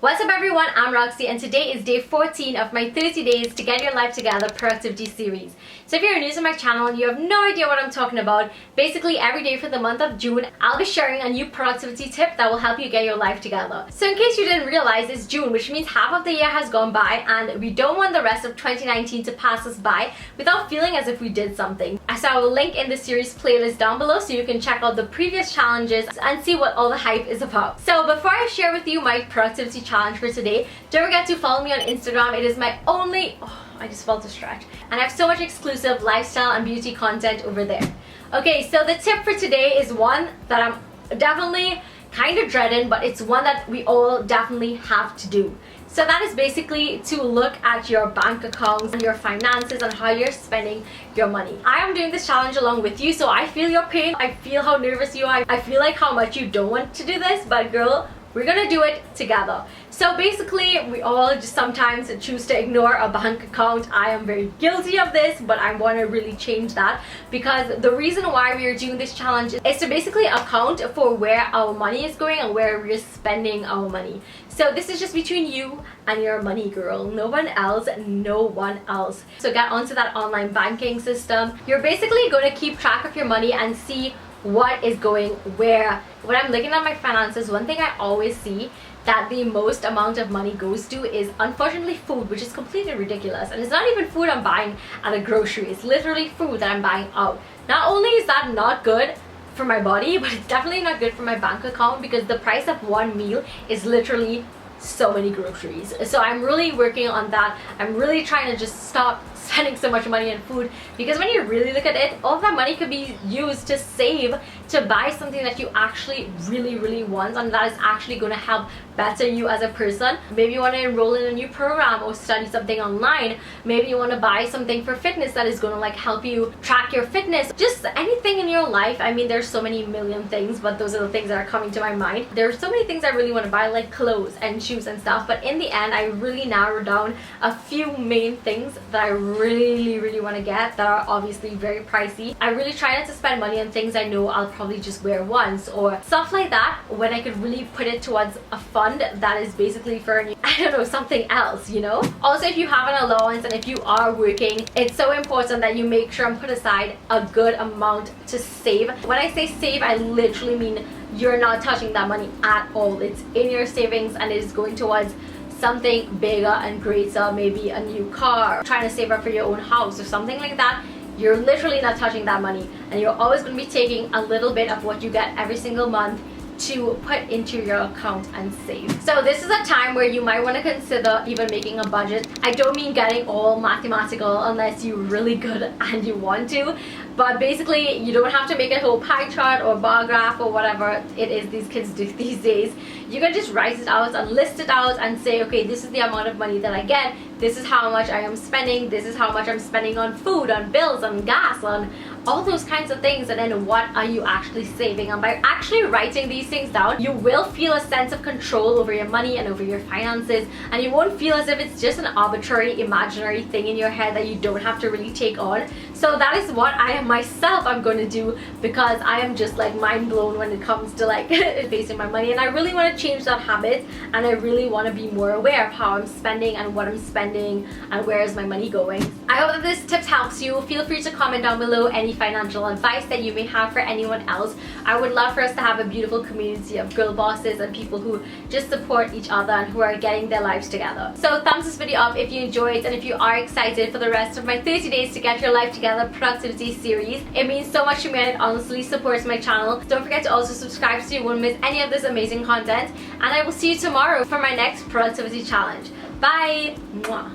What's up everyone, I'm Roxy and today is day 14 of my 30 days to get your life together productivity series. So if you're new to my channel and you have no idea what I'm talking about, basically every day for the month of June, I'll be sharing a new productivity tip that will help you get your life together. So in case you didn't realize, it's June, which means half of the year has gone by and we don't want the rest of 2019 to pass us by without feeling as if we did something. So I will link in the series playlist down below so you can check out the previous challenges and see what all the hype is about. So before I share with you my productivity challenge for today, don't forget to follow me on Instagram. It is my only, I just felt a stretch, and I have so much exclusive lifestyle and beauty content over there. Okay, so the tip for today is one that I'm definitely kind of dreading, but it's one that we all definitely have to do. So that is basically to look at your bank accounts and your finances and how you're spending your money. I am doing this challenge along with you, so I feel your pain. I feel how nervous you are. I feel like how much you don't want to do this, but girl, we're gonna do it together. So basically, we all just sometimes choose to ignore a bank account. I am very guilty of this, but I want to really change that, because the reason why we are doing this challenge is to basically account for where our money is going and where we're spending our money. So this is just between you and your money, girl. No one else, no one else. So get onto that online banking system. You're basically going to keep track of your money and see what is going where. When I'm looking at my finances, one thing I always see that the most amount of money goes to is unfortunately food, which is completely ridiculous. And it's not even food I'm buying at a grocery, it's literally food that I'm buying out. Not only is that not good for my body, but it's definitely not good for my bank account, because the price of one meal is literally so many groceries. So I'm really working on that. I'm really trying to just stop spending so much money on food, because when you really look at it, all of that money could be used to save, to buy something that you actually really want and that is actually going to help better you as a person. Maybe you want to enroll in a new program or study something online. Maybe you want to buy something for fitness that is going to like help you track your fitness. Just anything in your life. I mean, there's so many million things, but those are the things that are coming to my mind. There's so many things I really want to buy, like clothes and shoes and stuff, but in the end I really narrowed down a few main things that I really want to get that are obviously very pricey. I really try not to spend money on things I know I'll probably just wear once or stuff like that, when I could really put it towards a fund that is basically for, I don't know, something else, you know. Also, if you have an allowance and if you are working, it's so important that you make sure and put aside a good amount to save. When I say save, I literally mean you're not touching that money at all. It's in your savings and it is going towards something bigger and greater, maybe a new car, trying to save up for your own house or something like that. You're literally not touching that money, and you're always going to be taking a little bit of what you get every single month to put into your account and save. So this is a time where you might want to consider even making a budget. I don't mean getting all mathematical unless you're really good and you want to, but basically you don't have to make a whole pie chart or bar graph or whatever it is these kids do these days. You can just write it out and list it out and say, okay, this is the amount of money that I get, this is how much I am spending, this is how much I'm spending on food, on bills, on gas, on all those kinds of things, and then what are you actually saving. And by actually writing these things down, you will feel a sense of control over your money and over your finances, and you won't feel as if it's just an arbitrary imaginary thing in your head that you don't have to really take on. So that is what I myself am going to do, because I am just like mind blown when it comes to like facing my money, and I really want to change that habit, and I really want to be more aware of how I'm spending and what I'm spending and where is my money going. I hope that this tip helps you. Feel free to comment down below any financial advice that you may have for anyone else. I would love for us to have a beautiful community of girl bosses and people who just support each other and who are getting their lives together. So thumbs this video up if you enjoyed, and if you are excited for the rest of my 30 days to get your life together productivity series. It means so much to me and it honestly supports my channel. Don't forget to also subscribe so you won't miss any of this amazing content, and I will see you tomorrow for my next productivity challenge. Bye! Mwah.